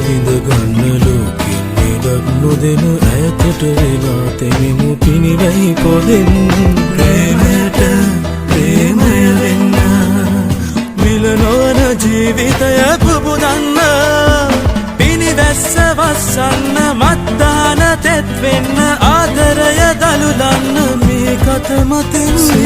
විඳ ගන්න ලෝකෙන් නිදක් නොදෙන ඈතට වෙලා තෙමිමු පිනිවැහි පොදෙන් ප්‍රේමයට ප්‍රේමය වෙන්න මිල නොවන ජීවිතය පුබුදන්න පිනිවැස්ස වස්සන්න මත්දාන තෙත් වෙන්න ආදරය දළුදන්න මේ කත මතින්